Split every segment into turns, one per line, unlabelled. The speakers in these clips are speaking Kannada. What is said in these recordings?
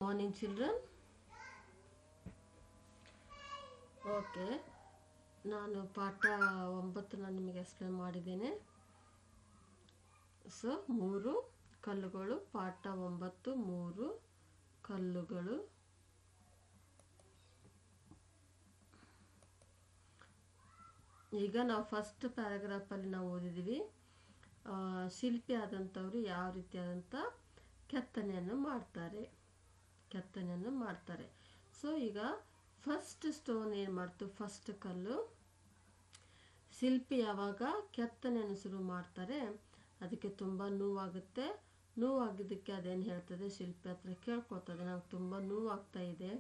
Morning children. ಓಕೆ, ನಾನು ಪಾಠ 9 ನಿಮಗೆ ಎಕ್ಸ್ಪ್ಲೇನ್ ಮಾಡಿದ್ದೇನೆ. ಸೊ 3 ಕಲ್ಲುಗಳು, ಪಾಠ 9 3 ಕಲ್ಲುಗಳು. ಈಗ ನಾವು ಫಸ್ಟ್ ಪ್ಯಾರಾಗ್ರಾಫಲ್ಲಿ ನಾವು ಓದಿದ್ದೀವಿ, ಶಿಲ್ಪಿ ಆದಂಥವ್ರು ಯಾವ ರೀತಿಯಾದಂಥ ಕೆತ್ತನೆಯನ್ನು ಮಾಡ್ತಾರೆ. ಸೊ ಈಗ ಫಸ್ಟ್ ಸ್ಟೋನ್ ಏನು ಮಾಡ್ತು, ಫಸ್ಟ್ ಕಲ್ಲು. ಶಿಲ್ಪಿ ಯಾವಾಗ ಕೆತ್ತನೆಯನ್ನು ಶುರು ಮಾಡ್ತಾರೆ ಅದಕ್ಕೆ ತುಂಬ ನೋವಾಗುತ್ತೆ. ನೋವಾಗಿದ್ದಕ್ಕೆ ಅದೇನು ಹೇಳ್ತದೆ, ಶಿಲ್ಪಿ ಹತ್ರ ಕೇಳ್ಕೊಳ್ತದೆ, ನಂಗೆ ತುಂಬ ನೋವಾಗ್ತಾ ಇದೆ,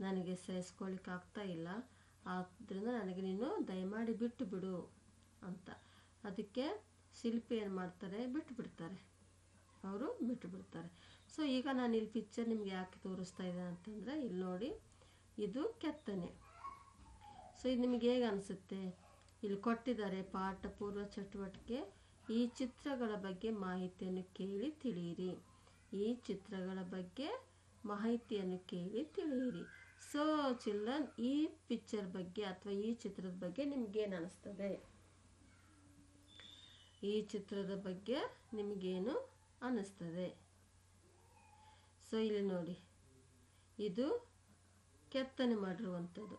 ನನಗೆ ಸಹಿಸ್ಕೊಳ್ಳಿಕ್ಕೆ ಆಗ್ತಾ ಇಲ್ಲ, ಆದ್ದರಿಂದ ನನಗೆ ನೀನು ದಯಮಾಡಿ ಬಿಟ್ಟು ಬಿಡು ಅಂತ. ಅದಕ್ಕೆ ಶಿಲ್ಪಿ ಏನು ಮಾಡ್ತಾರೆ, ಅವರು ಬಿಟ್ಟು ಬಿಡ್ತಾರೆ. ಸೊ ಈಗ ನಾನು ಇಲ್ಲಿ ಪಿಕ್ಚರ್ ನಿಮ್ಗೆ ಯಾಕೆ ತೋರಿಸ್ತಾ ಇದ್ದೇನೆ ಅಂತಂದರೆ, ಇಲ್ಲಿ ನೋಡಿ, ಇದು ಕೆತ್ತನೆ. ಸೊ ಇದು ನಿಮಗೆ ಹೇಗೆ ಅನಿಸುತ್ತೆ, ಇಲ್ಲಿ ಕೊಟ್ಟಿದ್ದಾರೆ ಪಾಠ ಪೂರ್ವ ಚಟುವಟಿಕೆ, ಈ ಚಿತ್ರಗಳ ಬಗ್ಗೆ ಮಾಹಿತಿಯನ್ನು ಕೇಳಿ ತಿಳಿಯಿರಿ. ಈ ಚಿತ್ರಗಳ ಬಗ್ಗೆ ಮಾಹಿತಿಯನ್ನು ಕೇಳಿ ತಿಳಿಯಿರಿ. ಸೊ ಚಿಲ್ಡ್ರನ್, ಈ ಪಿಕ್ಚರ್ ಬಗ್ಗೆ ಅಥವಾ ಈ ಚಿತ್ರದ ಬಗ್ಗೆ ನಿಮ್ಗೇನು ಅನಿಸ್ತದೆ, ಈ ಚಿತ್ರದ ಬಗ್ಗೆ ನಿಮಗೇನು ಅನಿಸ್ತದೆ? ಸೊ ಇಲ್ಲಿ ನೋಡಿ, ಇದು ಕೆತ್ತನೆ ಮಾಡಿರುವಂಥದ್ದು,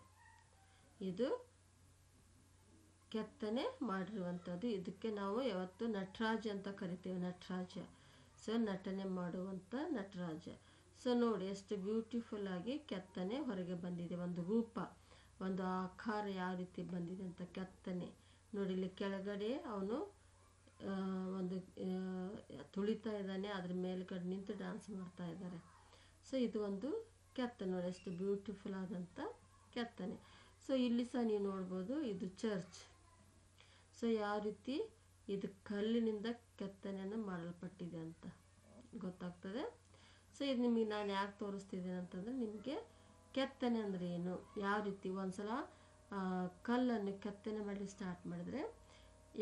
ಇದಕ್ಕೆ ನಾವು ಯಾವತ್ತು ನಟರಾಜ ಅಂತ ಕರಿತೇವೆ, ನಟರಾಜ. ಸೊ ನಟನೆ ಮಾಡುವಂಥ ನಟರಾಜ. ಸೊ ನೋಡಿ ಎಷ್ಟು ಬ್ಯೂಟಿಫುಲ್ ಆಗಿ ಕೆತ್ತನೆ ಹೊರಗೆ ಬಂದಿದೆ, ಒಂದು ರೂಪ, ಒಂದು ಆಕಾರ ಯಾವ ರೀತಿ ಬಂದಿದೆ ಅಂತ ಕೆತ್ತನೆ ನೋಡಿ. ಇಲ್ಲಿ ಕೆಳಗಡೆ ಅವನು ಒಂದು ತುಳಿತಾ ಇದ್ದಾನೆ, ಅದ್ರ ಮೇಲ್ಗಡೆ ನಿಂತು ಡ್ಯಾನ್ಸ್ ಮಾಡ್ತಾ ಇದ್ದಾರೆ. ಸೊ ಇದು ಒಂದು ಕೆತ್ತನೆ ನೋಡಿ, ಎಷ್ಟು ಬ್ಯೂಟಿಫುಲ್ ಆದಂಥ ಕೆತ್ತನೆ. ಸೊ ಇಲ್ಲಿ ಸಹ ನೀವು ನೋಡ್ಬೋದು, ಇದು ಚರ್ಚ್. ಸೊ ಯಾವ ರೀತಿ ಇದು ಕಲ್ಲಿನಿಂದ ಕೆತ್ತನೆಯನ್ನು ಮಾಡಲ್ಪಟ್ಟಿದೆ ಅಂತ ಗೊತ್ತಾಗ್ತದೆ. ಸೊ ಇದು ನಿಮಗೆ ನಾನು ಯಾಕೆ ತೋರಿಸ್ತಿದ್ದೇನೆ ಅಂತಂದರೆ, ನಿಮಗೆ ಕೆತ್ತನೆ ಅಂದರೆ ಏನು, ಯಾವ ರೀತಿ ಒಂದ್ಸಲ ಕಲ್ಲನ್ನು ಕೆತ್ತನೆ ಮಾಡಿ ಸ್ಟಾರ್ಟ್ ಮಾಡಿದ್ರೆ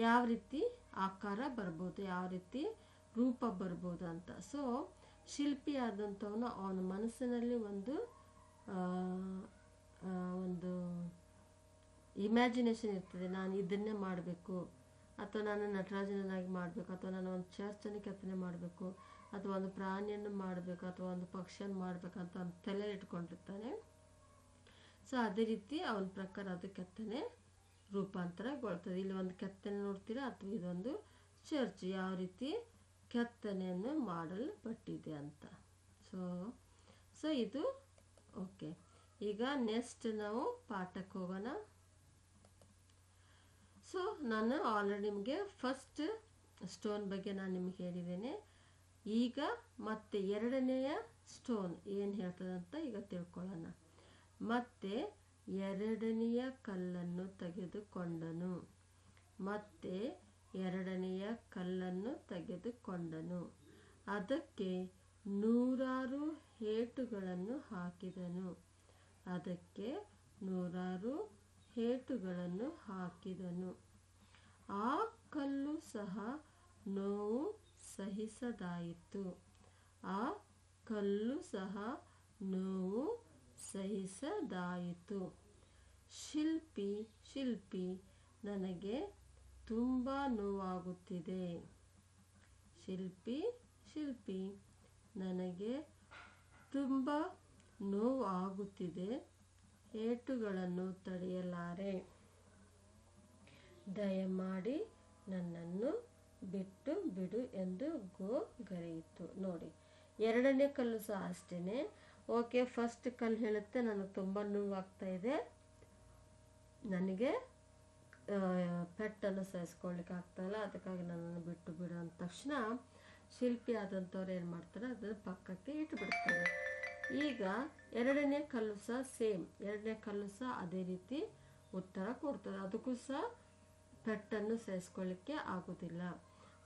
ಯಾವ ರೀತಿ ಆಕಾರ ಬರ್ಬೋದು, ಯಾವ ರೀತಿ ರೂಪ ಬರ್ಬೋದು ಅಂತ. ಸೊ ಶಿಲ್ಪಿ ಆದಂಥವನು ಅವನ ಮನಸ್ಸಿನಲ್ಲಿ ಒಂದು ಇಮ್ಯಾಜಿನೇಷನ್ ಇರ್ತದೆ, ನಾನು ಇದನ್ನೇ ಮಾಡಬೇಕು, ಅಥವಾ ನಾನು ನಟರಾಜನಾಗಿ ಮಾಡಬೇಕು, ಅಥವಾ ನಾನು ಒಂದು ಚರ್ಚನ್ನು ಕೆತ್ತನೆ ಮಾಡಬೇಕು, ಅಥವಾ ಒಂದು ಪ್ರಾಣಿಯನ್ನು ಮಾಡಬೇಕು, ಅಥವಾ ಒಂದು ಪಕ್ಷಿಯನ್ನು ಮಾಡಬೇಕಂತ ಒಂದು ತಲೆ ಇಟ್ಕೊಂಡಿರ್ತಾನೆ. ಸೊ ಅದೇ ರೀತಿ ಅವನ ಪ್ರಕಾರ ಅದು ಕೆತ್ತನೆ ರೂಪಾಂತರಗೊಳ್ತದೆ. ಇಲ್ಲಿ ಒಂದು ಕೆತ್ತನೆ ನೋಡ್ತೀರಾ, ಅಥವಾ ಇದೊಂದು ಚರ್ಚ್ ಯಾವ ರೀತಿ ಕೆತ್ತನೆಯನ್ನು ಮಾಡಲ್ಪಟ್ಟಿದೆ ಅಂತ. ಸೊ ಇದು ಓಕೆ. ಈಗ ನೆಕ್ಸ್ಟ್ ನಾವು ಪಾಠಕ್ಕೆ ಹೋಗೋಣ. ಸೊ ನಾನು ಆಲ್ರೆಡಿ ನಿಮಗೆ ಫಸ್ಟ್ ಸ್ಟೋನ್ ಬಗ್ಗೆ ನಾನು ನಿಮಗೆ ಹೇಳಿದ್ದೇನೆ. ಈಗ ಮತ್ತೆ ಎರಡನೆಯ ಸ್ಟೋನ್ ಏನು ಹೇಳ್ತದೆ ಅಂತ ಈಗ ತಿಳ್ಕೊಳ್ಳೋಣ. ಮತ್ತೆ ಎರಡನೆಯ ಕಲ್ಲನ್ನು ತೆಗೆದುಕೊಂಡನು, ಅದಕ್ಕೆ 100 ಏಟುಗಳನ್ನು ಹಾಕಿದನು. ಆ ಕಲ್ಲು ಸಹ ನೋವು ಸಹಿಸದಾಯಿತು. ಶಿಲ್ಪಿ ನನಗೆ ತುಂಬ ನೋವಾಗುತ್ತಿದೆ. ಶಿಲ್ಪಿ ನನಗೆ ತುಂಬ ನೋವಾಗುತ್ತಿದೆ, ಏಟುಗಳನ್ನು ತಡೆಯಲಾರೆ, ದಯಮಾಡಿ ನನ್ನನ್ನು ಬಿಟ್ಟು ಬಿಡು ಎಂದು ಗೋಗರೆಯಿತು. ನೋಡಿ, ಎರಡನೇ ಕಲ್ಲು ಸಹ ಅಷ್ಟೇನೆ. ಓಕೆ, ಫಸ್ಟ್ ಕಲ್ಲು ಹೇಳುತ್ತೆ ನನಗೆ ತುಂಬ ನೋವಾಗ್ತಾ ಇದೆ, ನನಗೆ ಪೆಟ್ಟನ್ನು ಸಹಿಸ್ಕೊಳ್ಳಿಕ್ಕೆ ಆಗ್ತಾಯಿಲ್ಲ, ಅದಕ್ಕಾಗಿ ನನ್ನನ್ನು ಬಿಟ್ಟು ಬಿಡು ಅಂದ ತಕ್ಷಣ ಶಿಲ್ಪಿ ಆದಂಥವ್ರು ಏನು ಮಾಡ್ತಾರೆ, ಅದನ್ನು ಪಕ್ಕಕ್ಕೆ ಇಟ್ಟುಬಿಡ್ತಾರೆ. ಈಗ ಎರಡನೇ ಕಲ್ಲು ಸಹ ಸೇಮ್, ಅದೇ ರೀತಿ ಉತ್ತರ ಕೊಡ್ತದೆ. ಅದಕ್ಕೂ ಸಹ ಪೆಟ್ಟನ್ನು ಸಹಿಸ್ಕೊಳ್ಳಿಕ್ಕೆ ಆಗೋದಿಲ್ಲ.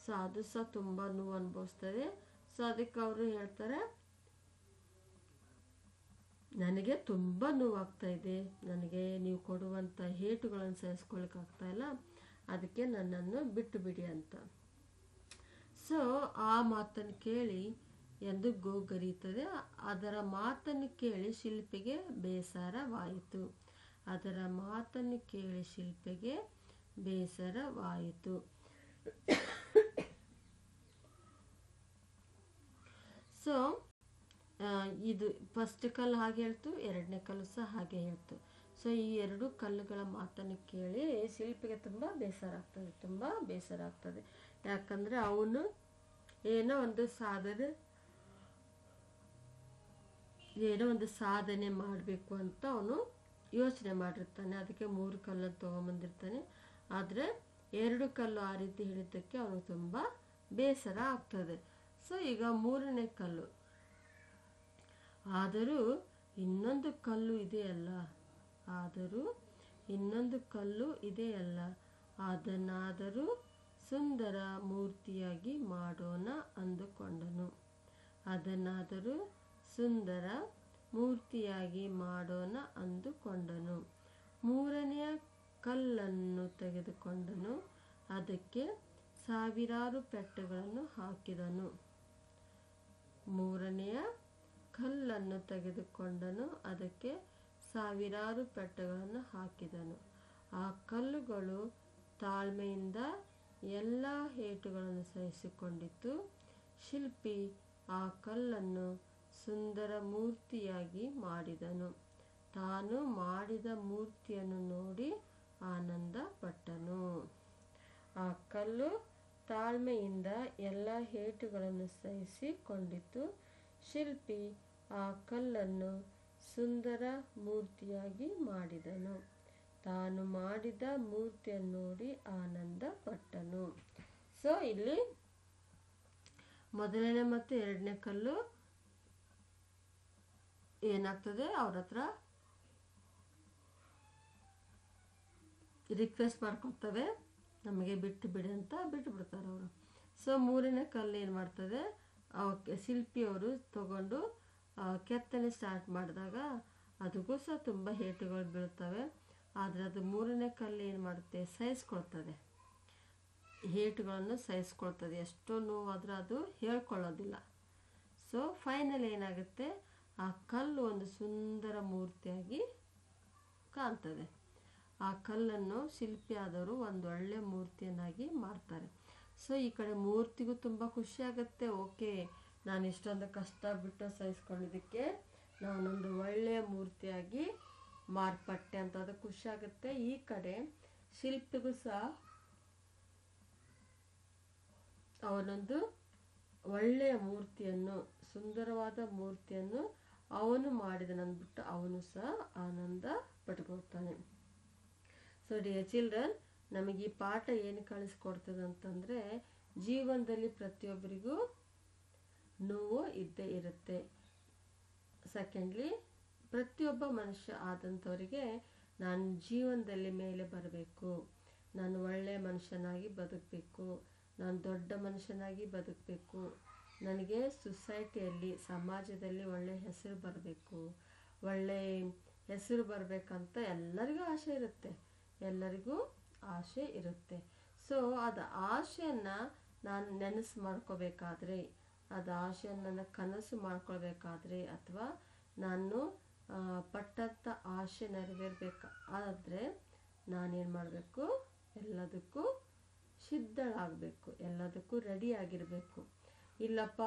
ಸೊ ಅದು ಸಹ ತುಂಬ ನೋವು ಅನುಭವಿಸ್ತದೆ. ಸೊ ಅದಕ್ಕೆ ಅವರು ಹೇಳ್ತಾರೆ, ನನಗೆ ತುಂಬ ನೋವಾಗ್ತಾ ಇದೆ, ನನಗೆ ನೀವು ಕೊಡುವಂಥ ಏಟುಗಳನ್ನು ಸಹಿಸ್ಕೊಳ್ಳಿಕ್ಕೆ ಆಗ್ತಾ ಇಲ್ಲ, ಅದಕ್ಕೆ ನನ್ನನ್ನು ಬಿಟ್ಟು ಬಿಡಿ ಅಂತ. ಸೊ ಆ ಮಾತನ್ನು ಕೇಳಿ ಎಂದು ಗೋಗರೀತದೆ. ಅದರ ಮಾತನ್ನು ಕೇಳಿ ಶಿಲ್ಪಿಗೆ ಬೇಸರವಾಯಿತು. ಅದರ ಮಾತನ್ನು ಕೇಳಿ ಶಿಲ್ಪಿಗೆ ಬೇಸರವಾಯಿತು. ಸೊ ಇದು ಫಸ್ಟ್ ಕಲ್ಲು ಹಾಗೆ ಹೇಳ್ತು, ಎರಡನೇ ಕಲ್ಲು ಸಹ ಹಾಗೆ ಹೇಳ್ತು. ಸೊ ಈ ಎರಡು ಕಲ್ಲುಗಳ ಮಾತನ್ನು ಕೇಳಿ ಶಿಲ್ಪಿಗೆ ತುಂಬ ಬೇಸರ ಆಗ್ತದೆ, ತುಂಬ ಬೇಸರ ಆಗ್ತದೆ. ಯಾಕಂದರೆ ಅವನು ಏನೋ ಒಂದು ಸಾಧನೆ ಮಾಡಬೇಕು ಅಂತ ಅವನು ಯೋಚನೆ ಮಾಡಿರ್ತಾನೆ. ಅದಕ್ಕೆ 3 ಕಲ್ಲನ್ನು ತೊಗೊಂಬಂದಿರ್ತಾನೆ. ಆದರೆ 2 ಕಲ್ಲು ಆ ರೀತಿ ಹಿಡಿತಕ್ಕೆ ಅವನು ತುಂಬ ಬೇಸರ ಆಗ್ತದೆ. ಸೊ ಈಗ 3ನೇ ಕಲ್ಲು, ಆದರೂ ಇನ್ನೊಂದು ಕಲ್ಲು ಇದೆಯಲ್ಲ, ಅದನ್ನಾದರೂ ಸುಂದರ ಮೂರ್ತಿಯಾಗಿ ಮಾಡೋಣ ಅಂದುಕೊಂಡನು. ಮೂರನೆಯ ಕಲ್ಲನ್ನು ತೆಗೆದುಕೊಂಡನು, ಅದಕ್ಕೆ ಸಾವಿರಾರು ಪೆಟ್ಟುಗಳನ್ನು ಹಾಕಿದನು. ಆ ಕಲ್ಲುಗಳು ತಾಳ್ಮೆಯಿಂದ ಎಲ್ಲ ಏಟುಗಳನ್ನು ಸಹಿಸಿಕೊಂಡಿತು. ಶಿಲ್ಪಿ ಆ ಕಲ್ಲನ್ನು ಸುಂದರ ಮೂರ್ತಿಯಾಗಿ ಮಾಡಿದನು. ತಾನು ಮಾಡಿದ ಮೂರ್ತಿಯನ್ನು ನೋಡಿ ಆನಂದ ಪಟ್ಟನು. ಆ ಕಲ್ಲು ತಾಳ್ಮೆಯಿಂದ ಎಲ್ಲ ಏಟುಗಳನ್ನು ಸಹಿಸಿಕೊಂಡಿತು. ಶಿಲ್ಪಿ ಆ ಕಲ್ಲನ್ನು ಸುಂದರ ಮೂರ್ತಿಯಾಗಿ ಮಾಡಿದನು. ತಾನು ಮಾಡಿದ ಮೂರ್ತಿಯನ್ನು ನೋಡಿ ಆನಂದ ಪಟ್ಟನು. ಸೊ ಇಲ್ಲಿ ಮೊದಲನೇ ಮತ್ತು ಎರಡನೇ ಕಲ್ಲು ಏನಾಗ್ತದೆ, ಅವ್ರ ಹತ್ರ ರಿಕ್ವೆಸ್ಟ್ ಮಾಡ್ಕೊಳ್ತವೆ, ನಮಗೆ ಬಿಟ್ಟು ಬಿಡಿ ಅಂತ ಬಿಟ್ಟು ಬಿಡ್ತಾರೆ ಅವರು. ಸೊ 3ನೇ ಕಲ್ಲು ಏನು ಮಾಡ್ತದೆ, ಶಿಲ್ಪಿಯವರು ತಗೊಂಡು ಕೆತ್ತನೆ ಸ್ಟಾರ್ಟ್ ಮಾಡಿದಾಗ ಅದಕ್ಕೂ ಸಹ ತುಂಬ ಏಟುಗಳು ಬೀಳ್ತವೆ. ಆದರೆ ಅದು 3ನೇ ಕಲ್ಲು ಏನು ಮಾಡುತ್ತೆ, ಸಹಿಸ್ಕೊಳ್ತದೆ, ಏಟುಗಳನ್ನು ಸಹಿಸ್ಕೊಳ್ತದೆ. ಎಷ್ಟೋ ನೋವಾದರೂ ಅದು ಹೇಳ್ಕೊಳ್ಳೋದಿಲ್ಲ. ಸೊ ಫೈನಲ್ ಏನಾಗುತ್ತೆ, ಆ ಕಲ್ಲು ಒಂದು ಸುಂದರ ಮೂರ್ತಿಯಾಗಿ ಕಾಣ್ತದೆ. ಆ ಕಲ್ಲನ್ನು ಶಿಲ್ಪಿ ಆದವರು ಒಂದೊಳ್ಳೆ ಮೂರ್ತಿಯನ್ನಾಗಿ ಮಾಡ್ತಾರೆ. ಸೊ ಈ ಕಡೆ ಮೂರ್ತಿಗೂ ತುಂಬ ಖುಷಿ ಆಗುತ್ತೆ. ಓಕೆ, ನಾನು ಇಷ್ಟೊಂದು ಕಷ್ಟ ಬಿಟ್ಟು ಸಹಿಸ್ಕೊಂಡಿದ್ದಕ್ಕೆ ನಾನೊಂದು ಒಳ್ಳೆಯ ಮೂರ್ತಿಯಾಗಿ ಮಾರ್ಪಟ್ಟೆ ಅಂತ ಅದು ಖುಷಿ ಆಗುತ್ತೆ. ಈ ಕಡೆ ಶಿಲ್ಪಿಗೂ ಸಹ ಅವನೊಂದು ಒಳ್ಳೆಯ ಮೂರ್ತಿಯನ್ನು, ಸುಂದರವಾದ ಮೂರ್ತಿಯನ್ನು ಅವನು ಮಾಡಿದನಂದ್ಬಿಟ್ಟು ಅವನು ಸಹ ಆನಂದ ಪಟ್ಕೊಳ್ತಾನೆ. ಸೊ ಡಿಯರ್ ಚಿಲ್ಡ್ರನ್, ನಮಗೆ ಈ ಪಾಠ ಏನು ಕಳಿಸ್ಕೊಡ್ತದೆ ಅಂತಂದರೆ, ಜೀವನದಲ್ಲಿ ಪ್ರತಿಯೊಬ್ಬರಿಗೂ ನೋವು ಇದ್ದೇ ಇರುತ್ತೆ. ಸೆಕೆಂಡ್ಲಿ, ಪ್ರತಿಯೊಬ್ಬ ಮನುಷ್ಯ ಆದಂಥವರಿಗೆ ನಾನು ಜೀವನದಲ್ಲಿ ಮೇಲೆ ಬರಬೇಕು, ನಾನು ಒಳ್ಳೆಯ ಮನುಷ್ಯನಾಗಿ ಬದುಕಬೇಕು, ನಾನು ದೊಡ್ಡ ಮನುಷ್ಯನಾಗಿ ಬದುಕಬೇಕು, ನನಗೆ ಸೊಸೈಟಿಯಲ್ಲಿ, ಸಮಾಜದಲ್ಲಿ ಒಳ್ಳೆಯ ಹೆಸರು ಬರಬೇಕು, ಒಳ್ಳೆಯ ಹೆಸರು ಬರಬೇಕಂತ ಎಲ್ಲರಿಗೂ ಆಸೆ ಇರುತ್ತೆ. ಸೊ ಅದು ಆಸೆಯನ್ನು ನಾನು ನೆನಸು ಮಾಡ್ಕೋಬೇಕಾದ್ರೆ, ಅದು ಆಸೆಯನ್ನು ನನ್ನ ಕನಸು ಮಾಡ್ಕೊಳ್ಬೇಕಾದ್ರೆ, ಅಥವಾ ನಾನು ಪಟ್ಟಂಥ ಆಸೆ ನೆರವೇರಬೇಕಾದ್ರೆ ನಾನೇನು ಮಾಡಬೇಕು, ಎಲ್ಲದಕ್ಕೂ ಸಿದ್ಧಳಾಗಬೇಕು, ಎಲ್ಲದಕ್ಕೂ ರೆಡಿ ಆಗಿರಬೇಕು. ಇಲ್ಲಪ್ಪ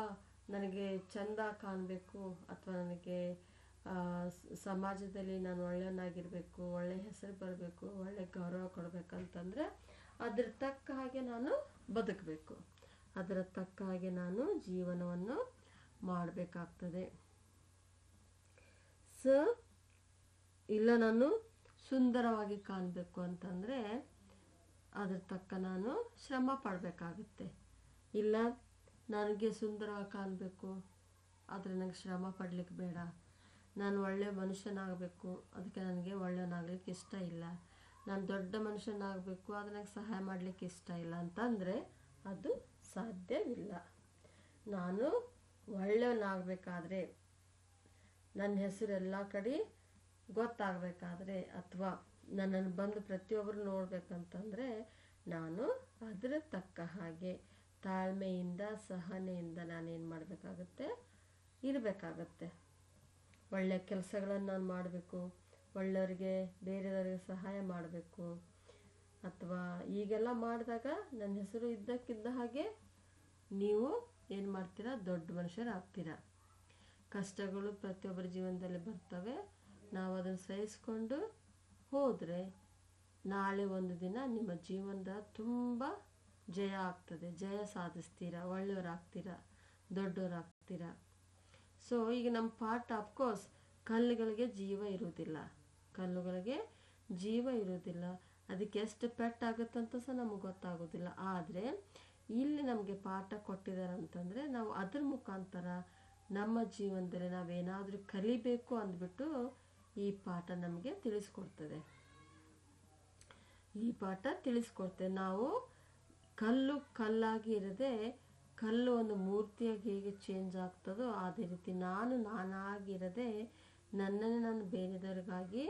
ನನಗೆ ಚೆಂದ ಕಾಣಬೇಕು, ಅಥವಾ ನನಗೆ ಸಮಾಜದಲ್ಲಿ ನಾನು ಒಳ್ಳೆಯನಾಗಿರಬೇಕು, ಒಳ್ಳೆಯ ಹೆಸರು ಬರಬೇಕು, ಒಳ್ಳೆಯ ಗೌರವ ಕೊಡಬೇಕಂತಂದರೆ ಅದರ ತಕ್ಕ ಹಾಗೆ ನಾನು ಬದುಕಬೇಕು, ಅದರ ತಕ್ಕ ಹಾಗೆ ನಾನು ಜೀವನವನ್ನು ಮಾಡಬೇಕಾಗ್ತದೆ. ಸೊ ಇಲ್ಲ ನಾನು ಸುಂದರವಾಗಿ ಕಾಣಬೇಕು ಅಂತಂದರೆ ಅದ್ರ ತಕ್ಕ ನಾನು ಶ್ರಮ ಪಡಬೇಕಾಗುತ್ತೆ. ಇಲ್ಲ ನನಗೆ ಸುಂದರವಾಗಿ ಕಾಣಬೇಕು, ಆದರೆ ನನಗೆ ಶ್ರಮ ಪಡಲಿಕ್ಕೆ ಬೇಡ, ನಾನು ಒಳ್ಳೆಯ ಮನುಷ್ಯನಾಗಬೇಕು, ಅದಕ್ಕೆ ನನಗೆ ಒಳ್ಳೆಯನಾಗಲಿಕ್ಕೆ ಇಷ್ಟ ಇಲ್ಲ, ನಾನು ದೊಡ್ಡ ಮನುಷ್ಯನಾಗಬೇಕು, ಅದು ನನಗೆ ಸಹಾಯ ಮಾಡಲಿಕ್ಕೆ ಇಷ್ಟ ಇಲ್ಲ ಅಂತಂದರೆ ಅದು ಸಾಧ್ಯವಿಲ್ಲ. ನಾನು ಒಳ್ಳೆಯವನಾಗಬೇಕಾದ್ರೆ, ನನ್ನ ಹೆಸರು ಎಲ್ಲ ಕಡೆ ಗೊತ್ತಾಗಬೇಕಾದ್ರೆ, ಅಥವಾ ನನ್ನನ್ನು ಬಂದು ಪ್ರತಿಯೊಬ್ಬರು ನೋಡಬೇಕಂತಂದರೆ ನಾನು ಅದರ ತಕ್ಕ ಹಾಗೆ ತಾಳ್ಮೆಯಿಂದ ಸಹನೆಯಿಂದ ನಾನೇನು ಮಾಡಬೇಕಾಗತ್ತೆ, ಇರಬೇಕಾಗತ್ತೆ. ಒಳ್ಳೆಯ ಕೆಲಸಗಳನ್ನು ನಾನು ಮಾಡಬೇಕು, ಒಳ್ಳೆಯವರಿಗೆ ಬೇರೆಯವರಿಗೆ ಸಹಾಯ ಮಾಡಬೇಕು. ಅಥವಾ ಈಗೆಲ್ಲ ಮಾಡಿದಾಗ ನನ್ನ ಹೆಸರು ಇದ್ದಕ್ಕಿದ್ದ ಹಾಗೆ ನೀವು ಏನು ಮಾಡ್ತೀರಾ, ದೊಡ್ಡ ಮನುಷ್ಯರಾಗ್ತೀರಾ. ಕಷ್ಟಗಳು ಪ್ರತಿಯೊಬ್ಬರ ಜೀವನದಲ್ಲಿ ಬರ್ತವೆ. ನಾವು ಅದನ್ನು ಸಹಿಸ್ಕೊಂಡು ಹೋದರೆ ನಾಳೆ ಒಂದು ದಿನ ನಿಮ್ಮ ಜೀವನದ ತುಂಬ ಜಯ ಆಗ್ತದೆ, ಜಯ ಸಾಧಿಸ್ತೀರಾ, ಒಳ್ಳೆಯವರಾಗ್ತೀರಾ, ದೊಡ್ಡವರಾಗ್ತೀರಾ. ಸೊ ಈಗ ನಮ್ಮ ಪಾಠ ಅಫ್ಕೋರ್ಸ್ ಕಲ್ಲುಗಳಿಗೆ ಜೀವ ಇರುವುದಿಲ್ಲ, ಕಲ್ಲುಗಳಿಗೆ ಜೀವ ಇರುವುದಿಲ್ಲ, ಅದಕ್ಕೆ ಎಷ್ಟು ಪೆಟ್ಟಾಗುತ್ತಂತ ಸಹ ನಮಗೆ ಗೊತ್ತಾಗೋದಿಲ್ಲ. ಆದರೆ ಇಲ್ಲಿ ನಮಗೆ ಪಾಠ ಕೊಟ್ಟಿದ್ದಾರೆ ಅಂತಂದರೆ ನಾವು ಅದ್ರ ಮುಖಾಂತರ ನಮ್ಮ ಜೀವನದಲ್ಲಿ ನಾವೇನಾದರೂ ಕಲಿಬೇಕು ಅಂದ್ಬಿಟ್ಟು ಈ ಪಾಠ ನಮಗೆ ತಿಳಿಸ್ಕೊಡ್ತದೆ. ಈ ಪಾಠ ತಿಳಿಸ್ಕೊಡ್ತೇವೆ. ನಾವು ಕಲ್ಲು ಕಲ್ಲಾಗಿ ಇರದೆ ಕಲ್ಲು ಒಂದು ಮೂರ್ತಿಯಾಗಿ ಹೇಗೆ ಚೇಂಜ್ ಆಗ್ತದೋ ಅದೇ ರೀತಿ ನಾನಾಗಿರದೆ ನನ್ನನ್ನು ನಾನು ಬೇರೆದವ್ರಿಗಾಗಿ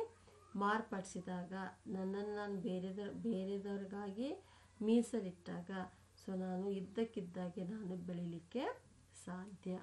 ಮಾರ್ಪಡಿಸಿದಾಗ, ನನ್ನನ್ನು ನಾನು ಬೇರೆದವ್ರಿಗಾಗಿ ಮೀಸಲಿಟ್ಟಾಗ ಸೊ ನಾನು ಇದ್ದಕ್ಕಿದ್ದಾಗೆ ನಾನು ಬೆಳೀಲಿಕ್ಕೆ ಸಾಧ್ಯ.